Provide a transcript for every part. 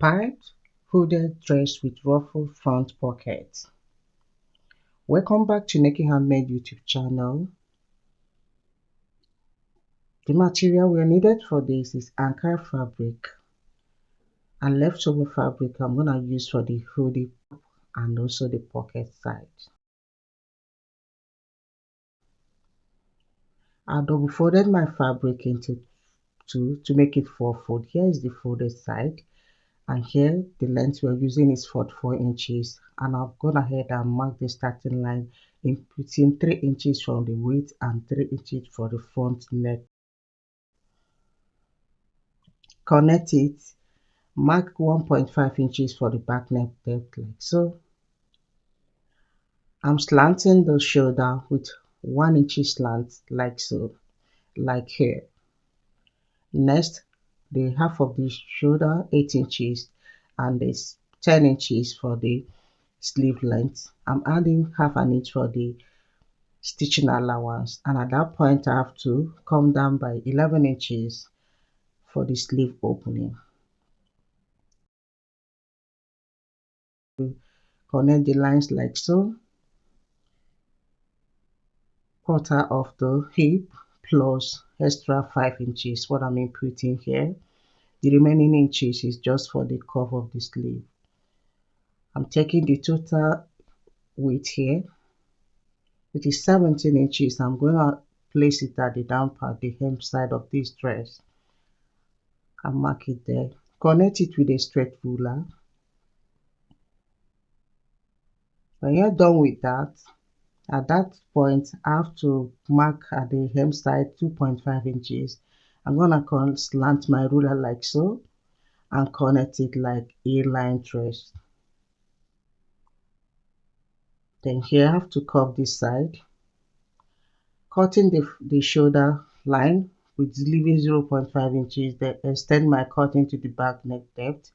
Piped hooded dress with ruffled front pocket. Welcome back to Naked Handmade YouTube channel. The material we needed for this is Ankara fabric and leftover fabric I'm gonna use for the hoodie and also the pocket side. I double folded my fabric into two to make it 4-fold. Here is the folded side, and here the length we're using is 44 inches, and I've gone ahead and marked the starting line in between 3 inches from the width and 3 inches for the front neck. Connect it, mark 1.5 inches for the back neck depth like so. I'm slanting the shoulder with 1 inch slant like so, like here. Next, the half of the shoulder 8 inches and this 10 inches for the sleeve length. I'm adding half an inch for the stitching allowance, and at that point I have to come down by 11 inches for the sleeve opening. Connect the lines like so. Quarter of the hip plus extra 5 inches what I'm inputting here. The remaining inches is just for the curve of the sleeve. I'm taking the total width here, which is 17 inches. I'm going to place it at the down part, the hem side of this dress, and mark it there. Connect it with a straight ruler. When you're done with that, at that point I have to mark at the hem side 2.5 inches. I'm gonna slant my ruler like so and connect it like a line trace. Then here I have to curve this side, cutting the shoulder line with leaving 0.5 inches, then extend my cutting to the back neck depth.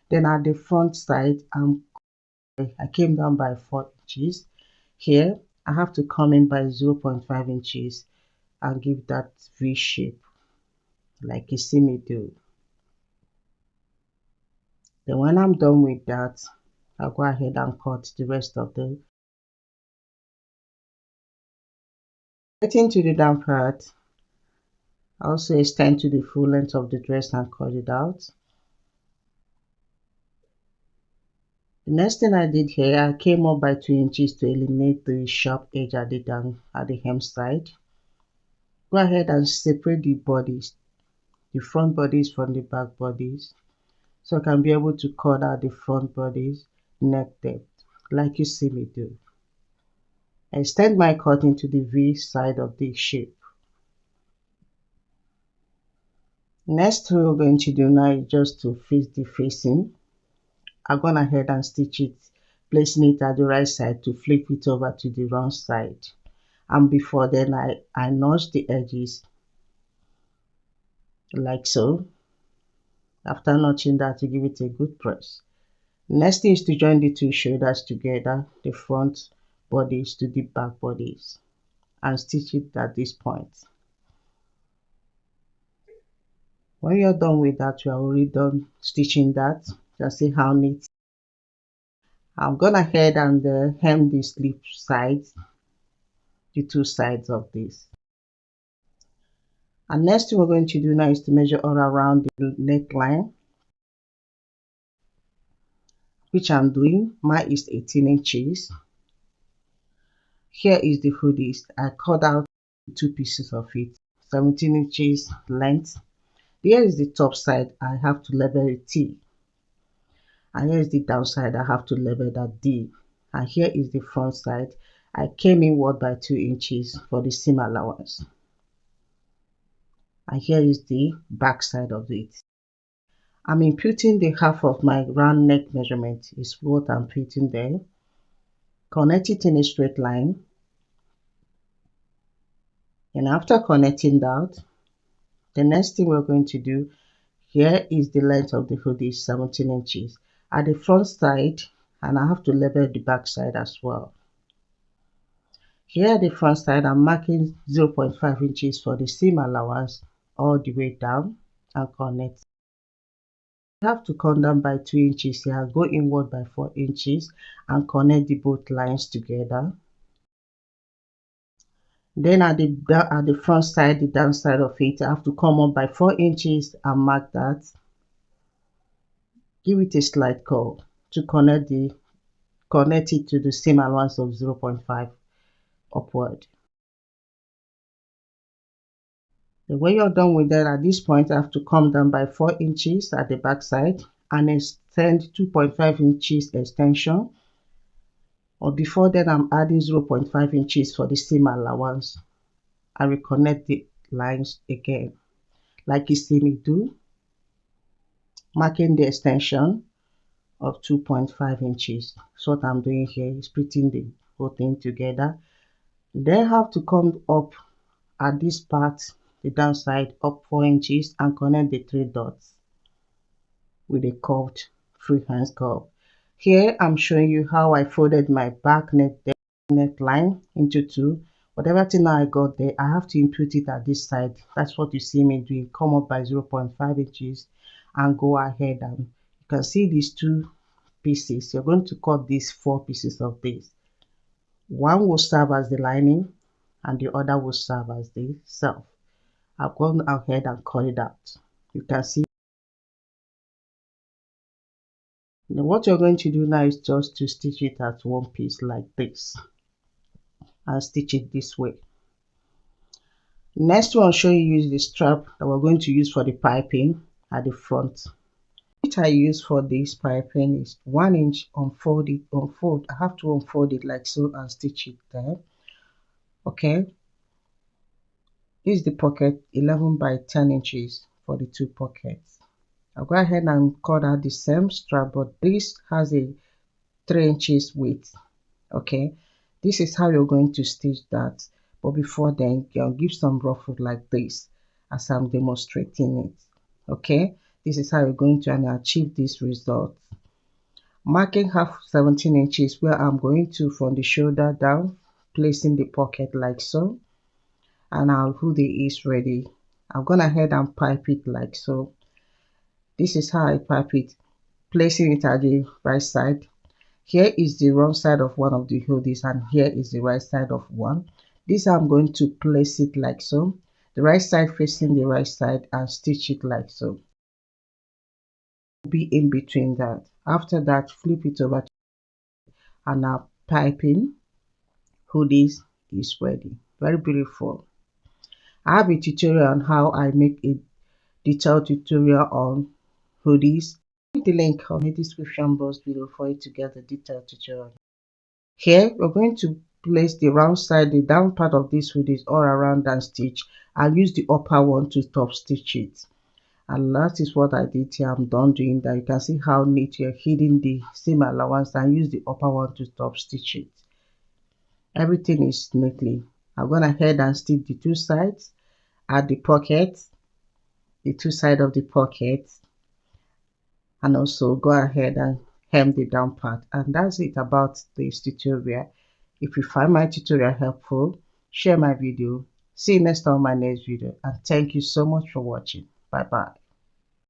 Then at the front side I came down by 4 inches. Here I have to come in by 0.5 inches and give that V shape like you see me do. Then when I'm done with that, I'll go ahead and cut the rest of the. Getting to the down part, I also extend to the full length of the dress and cut it out. The next thing I did here, I came up by 2 inches to eliminate the sharp edge at the hem side. Go ahead and separate the bodies, the front bodies from the back bodies, so I can be able to cut out the front bodies neck depth like you see me do. I extend my cutting to the V side of the shape. Next thing we're going to do now is just to fix the facing. I've gone ahead and stitch it, placing it at the right side to flip it over to the wrong side. And before then I notch the edges like so. After notching that, to give it a good press. Next thing is to join the two shoulders together, the front bodies to the back bodies, and stitch it at this point. When you're done with that, you are already done stitching that. You can see how neat. I'm gonna ahead and hem the sleeve sides, the two sides of this. And next thing we're going to do now is to measure all around the neckline, which I'm doing. Mine is 18 inches. Here is the hoodie. I cut out 2 pieces of it, 17 inches length. Here is the top side. I have to label a T, and here is the downside. I have to label that D, and here is the front side. I came inward by 2 inches for the seam allowance, and here is the back side of it. I'm imputing the half of my round neck measurement is what I'm putting there. Connect it in a straight line, and after connecting that, the next thing we're going to do, here is the length of the hoodie, 17 inches at the front side, and I have to label the back side as well. Here at the front side, I'm marking 0.5 inches for the seam allowance all the way down and connect. You have to come down by 2 inches here, go inward by 4 inches and connect the both lines together. Then at the front side, the downside of it, I have to come up by 4 inches and mark that. Give it a slight curve to connect it to the seam allowance of 0.5 upward. And when you're done with that, at this point, I have to come down by 4 inches at the back side and extend 2.5 inches extension. Or before that, I'm adding 0.5 inches for the seam allowance. I reconnect the lines again, like you see me do, marking the extension of 2.5 inches. So what I'm doing here is putting the whole thing together. Then have to come up at this part, the downside, up 4 inches and connect the 3 dots with a curved freehand curve. Here I'm showing you how I folded my back neckline into two. Whatever thing I got there, I have to input it at this side. That's what you see me doing. Come up by 0.5 inches and go ahead, and you can see these two pieces. You're going to cut these 4 pieces of this. One will serve as the lining and the other will serve as the self. I've gone ahead and cut it out. You can see. Now what you're going to do now is just to stitch it at one piece like this and stitch it this way. Next one, I'll show you use the strap that we're going to use for the piping at the front. Which I use for this piping is 1 inch unfold. I have to unfold it like so and stitch it there. Okay, this is the pocket, 11 by 10 inches for the 2 pockets. I'll go ahead and cut out the same strap, but this has a 3 inches width. Okay, this is how you're going to stitch that, but before then I'll give some ruffle like this as I'm demonstrating it. Okay, this is how you're going to achieve this result. Marking half 17 inches where I'm going to from the shoulder down, placing the pocket like so, and our hoodie is ready. I'm gonna head and pipe it like so. This is how I pipe it, placing it at the right side. Here is the wrong side of one of the hoodies and here is the right side of one. This I'm going to place it like so, the right side facing the right side, and stitch it like so. Be in between that. After that, flip it over and our piping hoodies is ready. Very beautiful. I have a tutorial on how I make a detailed tutorial on hoodies. The link on the description box below for you to get the detailed tutorial. Here we're going to place the round side, the down part of this hoodie all around and stitch. I'll use the upper one to top stitch it. And that is what I did here. I'm done doing that. You can see how neat you're hiding the seam allowance and use the upper one to top stitch it. Everything is neatly. I'm gonna head and stitch the 2 sides at the pocket, the 2 sides of the pocket, and also go ahead and hem the down part. And that's it about this tutorial. If you find my tutorial helpful, share my video. See you next time on my next video, and thank you so much for watching. Bye bye.